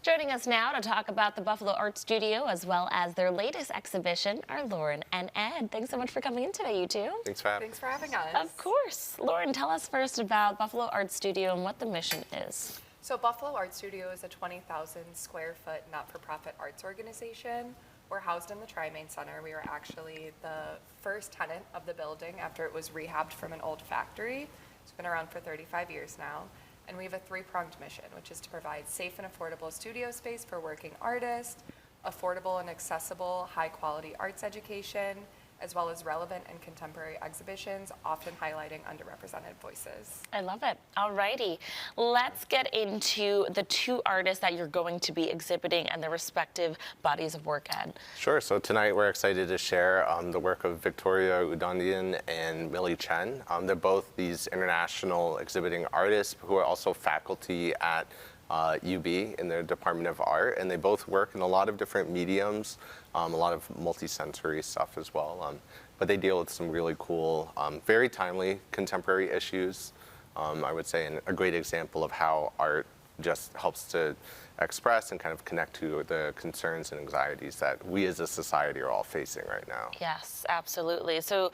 Joining us now to talk about the Buffalo Art Studio as well as their latest exhibition are Lauren and Ed. Thanks so much for coming in today, you two. Thanks for having us. Of course. Lauren, tell us first about Buffalo Art Studio and what the mission is. So Buffalo Art Studio is a 20,000 square foot not-for-profit arts organization. We're housed in the Tri-Main Center. We are actually the first tenant of the building after it was rehabbed from an old factory. It's been around for 35 years now. And we have a three-pronged mission, which is to provide safe and affordable studio space for working artists, affordable and accessible high-quality arts education, as well as relevant and contemporary exhibitions, often highlighting underrepresented voices. I love it. Alrighty, let's get into the two artists that you're going to be exhibiting and their respective bodies of work, Ed. Sure. So tonight we're excited to share the work of Victoria Udondian and Millie Chen. They're both these international exhibiting artists who are also faculty at UB in their Department of Art, and they both work in a lot of different mediums, a lot of multi-sensory stuff as well. But they deal with some really cool, very timely contemporary issues, I would say, and a great example of how art just helps to express and kind of connect to the concerns and anxieties that we as a society are all facing right now. Yes, absolutely. So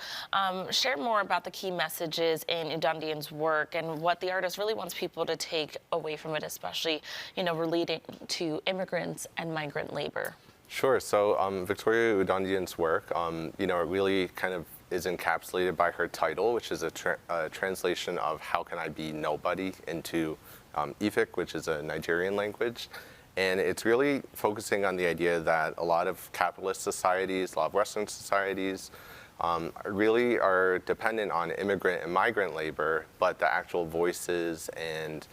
share more about the key messages in Udondian's work and what the artist really wants people to take away from it, especially, relating to immigrants and migrant labor. Sure. So Victoria Udondian's work, it really kind of is encapsulated by her title, which is a translation of How Can I Be Nobody into Efik, which is a Nigerian language. And it's really focusing on the idea that a lot of capitalist societies, a lot of Western societies, really are dependent on immigrant and migrant labor, but the actual voices and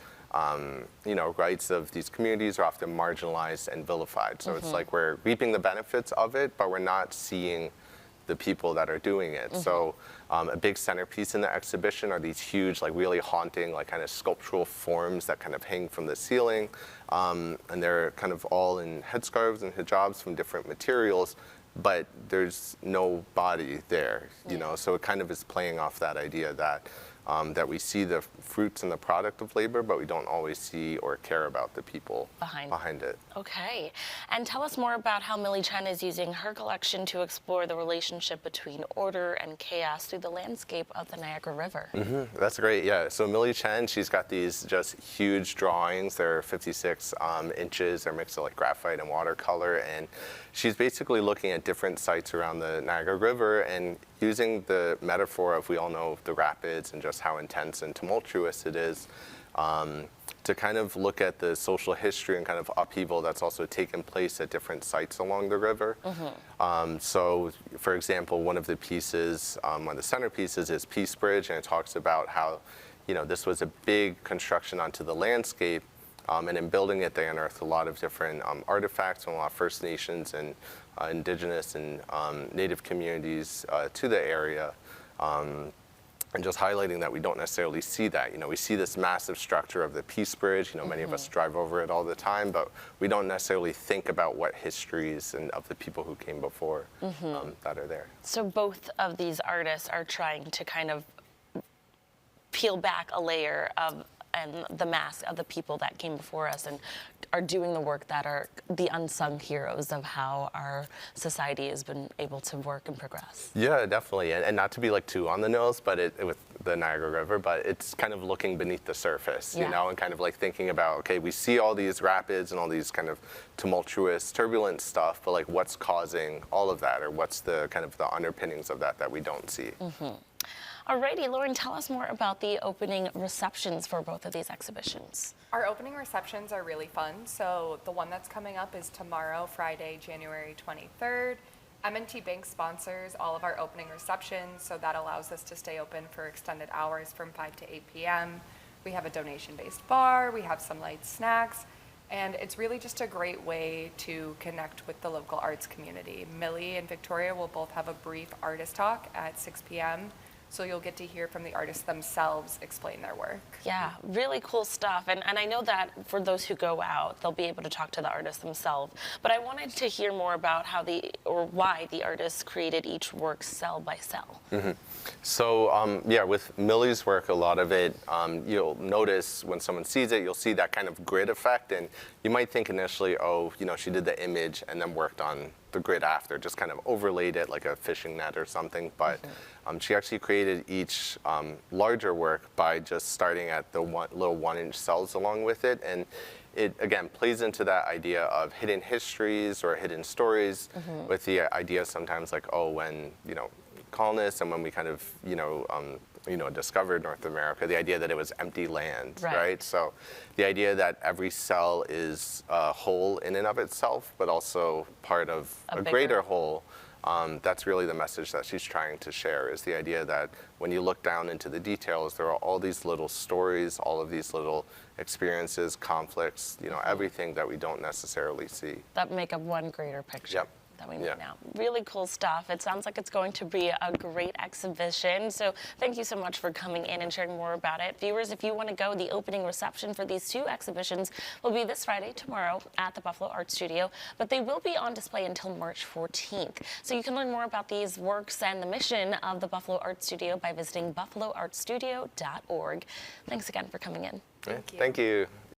rights of these communities are often marginalized and vilified. So it's like we're reaping the benefits of it, but we're not seeing the people that are doing it. So a big centerpiece in the exhibition are these huge, really haunting, kind of sculptural forms that kind of hang from the ceiling. And they're kind of all in headscarves and hijabs from different materials, but there's no body there, So it kind of is playing off that idea that that we see the fruits and the product of labor, but we don't always see or care about the people behind it. Okay. And tell us more about how Millie Chen is using her collection to explore the relationship between order and chaos through the landscape of the Niagara River. That's great, yeah. So Millie Chen, she's got these just huge drawings. They're 56 inches. They're mixed of graphite and watercolor. And she's basically looking at different sites around the Niagara River and using the metaphor of, we all know, the rapids and just how intense and tumultuous it is, to kind of look at the social history and kind of upheaval that's also taken place at different sites along the river. So, for example, one of the pieces, one of the centerpieces is Peace Bridge, and it talks about how, this was a big construction onto the landscape, and in building it, they unearthed a lot of different artifacts from a lot of First Nations and indigenous and native communities to the area, and just highlighting that we don't necessarily see that. We see this massive structure of the Peace Bridge. Many of us drive over it all the time, but we don't necessarily think about what histories and of the people who came before that are there. So both of these artists are trying to kind of peel back a layer of and the mask of the people that came before us and are doing the work that are the unsung heroes of how our society has been able to work and progress. Yeah, definitely. And not to be too on the nose, but with the Niagara River, but it's kind of looking beneath the surface, and kind of thinking about, okay, we see all these rapids and all these kind of tumultuous, turbulent stuff, but what's causing all of that, or what's the kind of the underpinnings of that we don't see. Alrighty, Lauren, tell us more about the opening receptions for both of these exhibitions. Our opening receptions are really fun. So the one that's coming up is tomorrow, Friday, January 23rd. M&T Bank sponsors all of our opening receptions, so that allows us to stay open for extended hours from 5 to 8 p.m. We have a donation-based bar, we have some light snacks, and it's really just a great way to connect with the local arts community. Millie and Victoria will both have a brief artist talk at 6 p.m., So you'll get to hear from the artists themselves explain their work. Yeah, really cool stuff. And I know that for those who go out, they'll be able to talk to the artists themselves. But I wanted to hear more about why the artists created each work cell by cell. So yeah, with Millie's work, a lot of it, you'll notice when someone sees it, you'll see that kind of grid effect, and you might think initially, oh, she did the image and then worked on the grid after, just kind of overlaid it like a fishing net or something. But she actually created each larger work by just starting at the little 1-inch cells along with it, and it again plays into that idea of hidden histories or hidden stories, with the idea sometimes like, oh, when colonists and when we kind of discovered North America, the idea that it was empty land, right? So the idea that every cell is a whole in and of itself, but also part of a greater whole. That's really the message that she's trying to share, is the idea that when you look down into the details, there are all these little stories, all of these little experiences, conflicts, everything that we don't necessarily see. That make up one greater picture. Yep. That we meet now. Really cool stuff. It sounds like it's going to be a great exhibition. So thank you so much for coming in and sharing more about it. Viewers, if you want to go, the opening reception for these 2 exhibitions will be this Friday, tomorrow, at the Buffalo Art Studio, but they will be on display until March 14th. So you can learn more about these works and the mission of the Buffalo Art Studio by visiting buffaloartstudio.org. Thanks again for coming in. Thank you. Thank you.